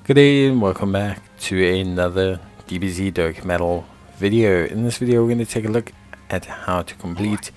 Good day and welcome back to another DBZ Dokkan Metal video. In this video we're going to take a look at how to complete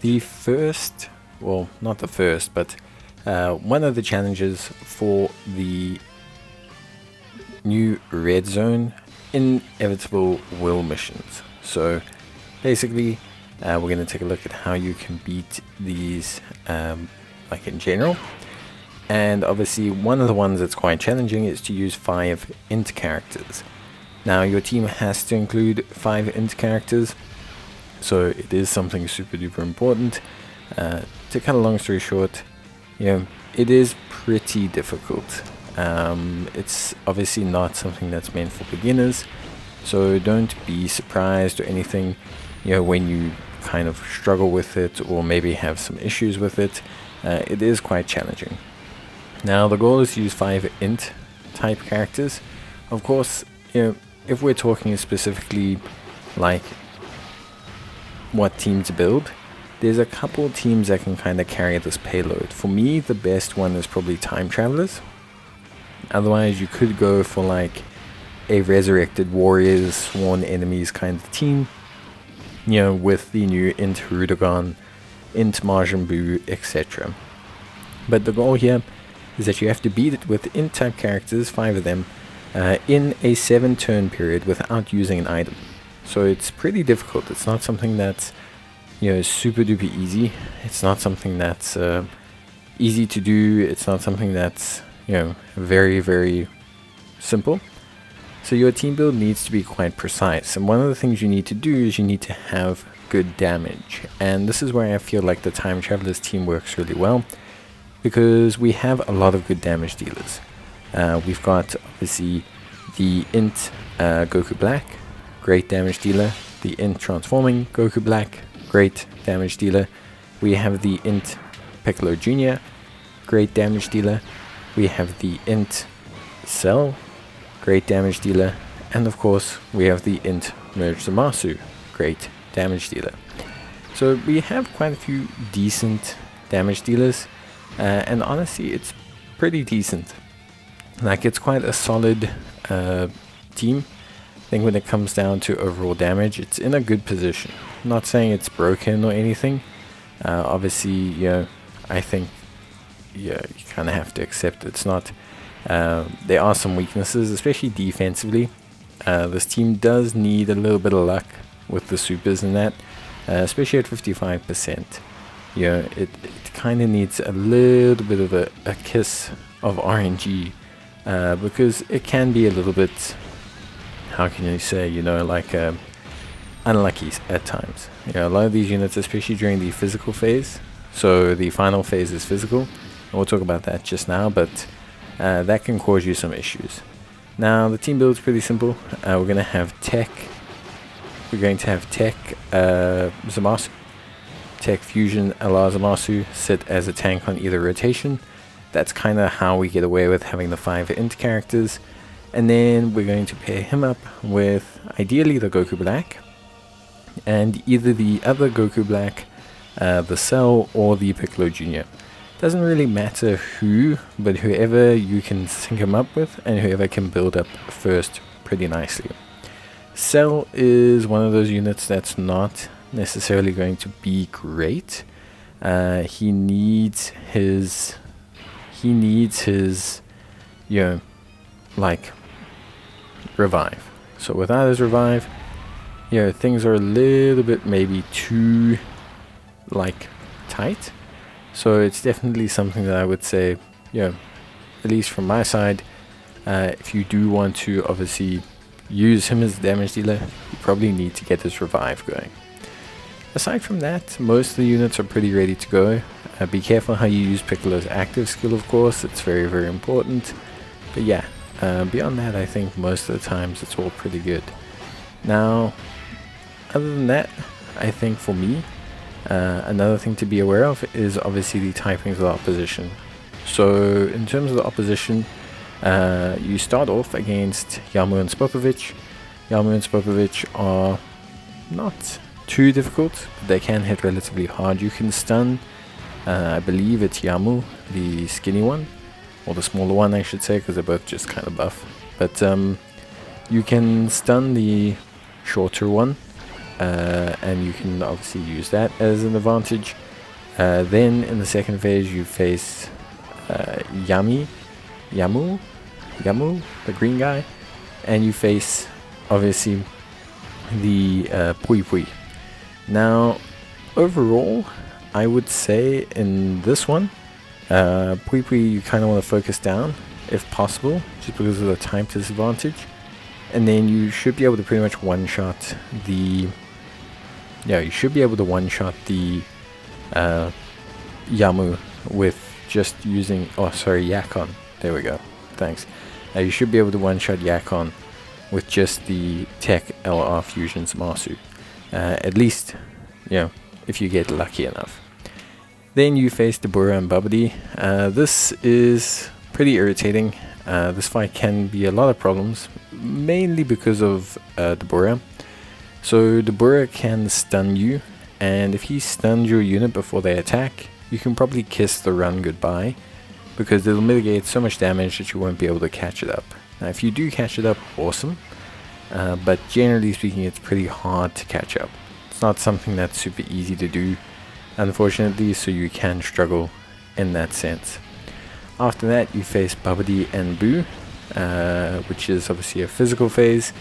the first, well not the first, but one of the challenges for the new red zone Inevitable missions. So basically we're going to take a look at how you can beat these like in general. And obviously one of the ones that's quite challenging is to use 5 int characters. Now your team has to include 5 int characters, so it is something super duper important. To cut a long story short, it is pretty difficult. It's obviously not something that's meant for beginners, so don't be surprised or anything when you kind of struggle with it or maybe have some issues with it. It is quite challenging. Now the goal is to use 5 int type characters. Of course, if we're talking specifically like what team to build, there's a couple teams that can kind of carry this payload. For me, the best one is probably time travelers. Otherwise, you could go for like a resurrected warriors, sworn enemies kind of team, with the new int Dokkan, int Majin Buu, etc. But the goal here is that you have to beat it with int type characters, 5 of them, in a 7 turn period without using an item. So it's pretty difficult. It's not something that's super duper easy. It's not something that's easy to do. It's not something that's very, very simple. So your team build needs to be quite precise, and one of the things you need to do is you need to have good damage. And this is where I feel like the Time Travelers team works really well, because we have a lot of good damage dealers. We've got obviously the int Goku Black, great damage dealer. The int Transforming Goku Black, great damage dealer. We have the int Piccolo Jr., great damage dealer. We have the int Cell, great damage dealer. And of course we have the int Merge Zamasu, great damage dealer. So we have quite a few decent damage dealers. And honestly, it's pretty decent. Like, it's quite a solid team. I think when it comes down to overall damage, it's in a good position. I'm not saying it's broken or anything. Obviously, I think you kind of have to accept it's not. There are some weaknesses, especially defensively. This team does need a little bit of luck with the supers and that, especially at 55%. It kind of needs a little bit of a kiss of RNG, because it can be a little bit, how can you say, like unlucky at times. A lot of these units, especially during the physical phase, so the final phase is physical, and we'll talk about that just now, but that can cause you some issues. Now the team build is pretty simple. We're going to have Tech Zamasu. Tech Fusion allows Zamasu sit as a tank on either rotation. That's kind of how we get away with having the 5 int characters. And then we're going to pair him up with ideally the Goku Black, and either the other Goku Black, the Cell, or the Piccolo Jr. Doesn't really matter who, but whoever you can sync him up with and whoever can build up first pretty nicely. Cell is one of those units that's not necessarily going to be great. He needs his like revive. So without his revive, things are a little bit maybe too like tight. So it's definitely something that I would say, at least from my side, if you do want to obviously use him as a damage dealer, you probably need to get his revive going. Aside from that, most of the units are pretty ready to go. Be careful how you use Piccolo's active skill, of course. It's very, very important. But yeah, beyond that, I think most of the times it's all pretty good. Now, other than that, I think for me, another thing to be aware of is obviously the typings of the opposition. So in terms of the opposition, you start off against Yamu and Spopovich. Yamu and Spopovich are not too difficult, but they can hit relatively hard. You can stun, I believe it's Yamu, the skinny one, or the smaller one I should say, because they're both just kind of buff. But you can stun the shorter one, and you can obviously use that as an advantage. Then in the second phase you face Yamu, the green guy, and you face obviously the Pui Pui. Now overall I would say in this one, Pui Pui you kind of want to focus down if possible, just because of the time disadvantage, and then you should be able to pretty much one-shot the Yamu with just using, Yakon, there we go, thanks. You should be able to one-shot Yakon with just the Tech LR Fusion Zamasu, at least, if you get lucky enough. Then you face Dabura and Babidi. This is pretty irritating. This fight can be a lot of problems, mainly because of Dabura. So Dabura can stun you, and if he stuns your unit before they attack, you can probably kiss the run goodbye, because it'll mitigate so much damage that you won't be able to catch it up. Now if you do catch it up, awesome, but generally speaking it's pretty hard to catch up. It's not something that's super easy to do, unfortunately, so you can struggle in that sense. After that you face Babidi and Boo, which is obviously a physical phase.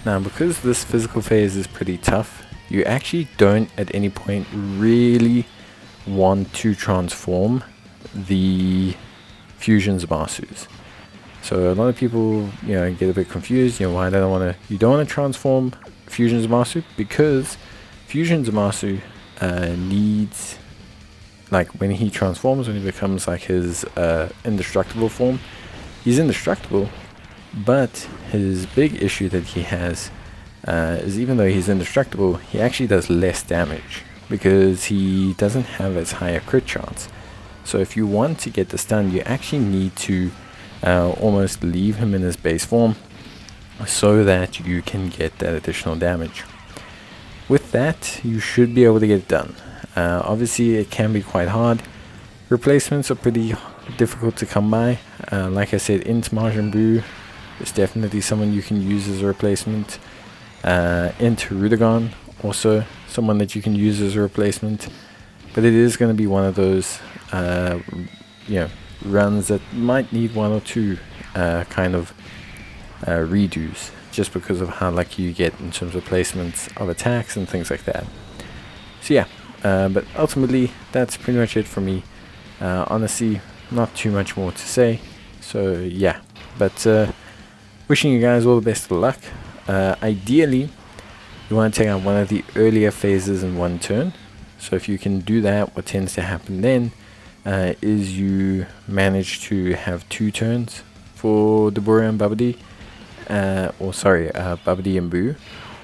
Now because this physical phase is pretty tough, you actually don't at any point really want to transform the Fusion Zamasus. So a lot of people get a bit confused, why you don't want to transform Fusion Zamasu, because Fusion Zamasu needs, like when he transforms, when he becomes like his indestructible form, he's indestructible, but his big issue that he has is, even though he's indestructible, he actually does less damage because he doesn't have as high a crit chance. So if you want to get the stun, you actually need to almost leave him in his base form so that you can get that additional damage. With that, you should be able to get it done. Obviously it can be quite hard. Replacements are pretty difficult to come by. Like I said, Int Majin Buu is definitely someone you can use as a replacement. Int Rudagon, also someone that you can use as a replacement, but it is going to be one of those runs that might need one or two redos, just because of how lucky you get in terms of placements of attacks and things like that. So yeah, but ultimately that's pretty much it for me. Honestly, not too much more to say, so yeah, but wishing you guys all the best of luck. Ideally you want to take out one of the earlier phases in one turn, so if you can do that, what tends to happen then is you manage to have 2 turns for Dabura and Babidi, Babidi and Boo,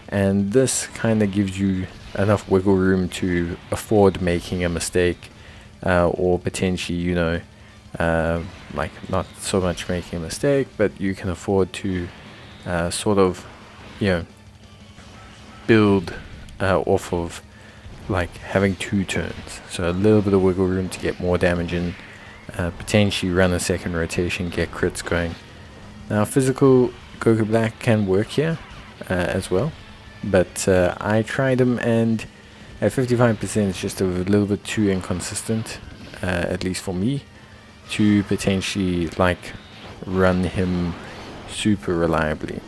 and this kind of gives you enough wiggle room to afford making a mistake, or potentially like not so much making a mistake, but you can afford to build off of like having 2 turns, so a little bit of wiggle room to get more damage in, potentially run a second rotation, get crits going. Now physical Goku Black can work here as well, but I tried him, and at 55% it's just a little bit too inconsistent, at least for me, to potentially like run him super reliably.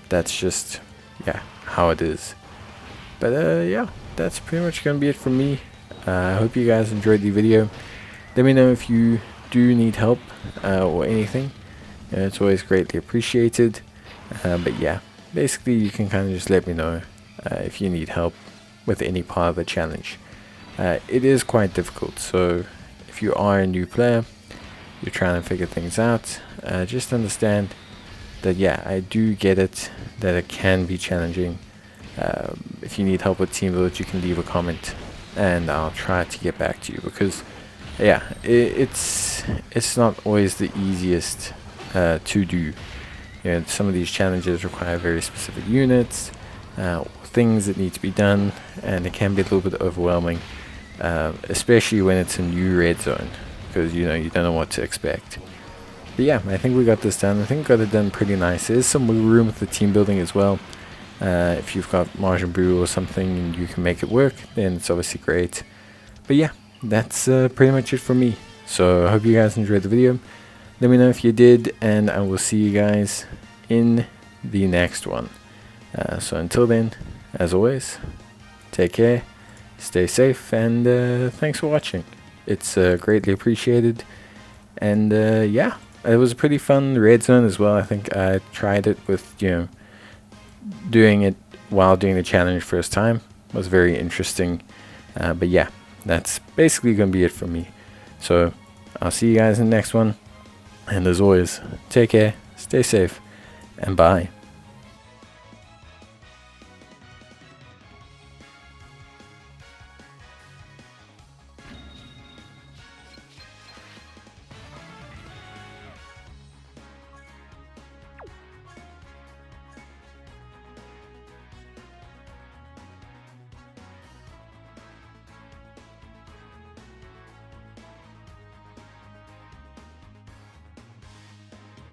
That's just how it is. But yeah, that's pretty much gonna be it from me. I hope you guys enjoyed the video. Let me know if you do need help or anything. It's always greatly appreciated. But yeah, basically you can kind of just let me know if you need help with any part of the challenge. It is quite difficult, so if you are a new player, you're trying to figure things out, just understand that I do get it, that it can be challenging. If you need help with team build, you can leave a comment and I'll try to get back to you, because it's not always the easiest to do. Some of these challenges require very specific units, things that need to be done, and it can be a little bit overwhelming, especially when it's a new red zone, because you know you don't know what to expect. But yeah, I think we got this done. I think we got it done pretty nice. There's some wiggle room with the team building as well. If you've got Majin Buu or something and you can make it work, then it's obviously great. But yeah, that's pretty much it for me. So I hope you guys enjoyed the video. Let me know if you did, and I will see you guys in the next one. So until then, as always, take care, stay safe, and thanks for watching. It's greatly appreciated. And yeah, it was a pretty fun red zone as well. I think I tried it with, you know, doing it while doing the challenge first time. It was very interesting. But yeah, that's basically going to be it for me. So I'll see you guys in the next one. And as always, take care, stay safe, and bye.